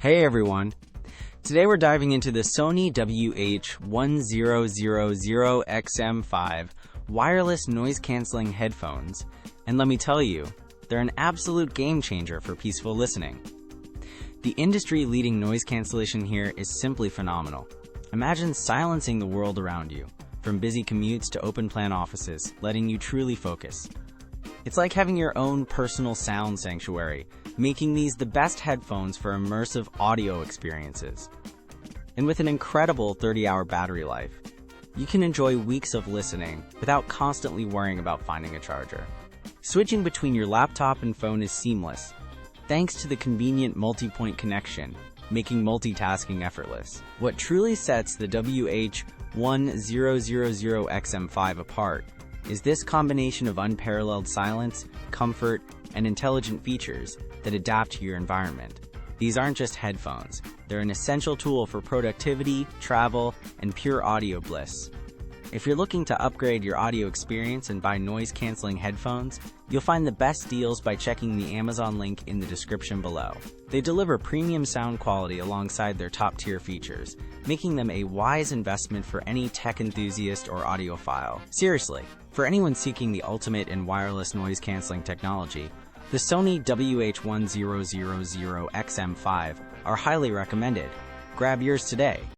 Hey everyone! Today we're diving into the Sony WH-1000XM5 wireless noise-canceling headphones, and let me tell you, they're an absolute game changer for peaceful listening. The industry-leading noise cancellation here is simply phenomenal. Imagine silencing the world around you, from busy commutes to open-plan offices, letting you truly focus. It's like having your own personal sound sanctuary, making these the best headphones for immersive audio experiences. And with an incredible 30-hour battery life, you can enjoy weeks of listening without constantly worrying about finding a charger. Switching between your laptop and phone is seamless, thanks to the convenient multi-point connection, making multitasking effortless. What truly sets the WH-1000XM5 apart is this combination of unparalleled silence, comfort, and intelligent features that adapt to your environment. These aren't just headphones, they're an essential tool for productivity, travel, and pure audio bliss. If you're looking to upgrade your audio experience and buy noise-canceling headphones, you'll find the best deals by checking the Amazon link in the description below. They deliver premium sound quality alongside their top-tier features, making them a wise investment for any tech enthusiast or audiophile. Seriously, for anyone seeking the ultimate in wireless noise-canceling technology, the Sony WH-1000XM5 are highly recommended. Grab yours today.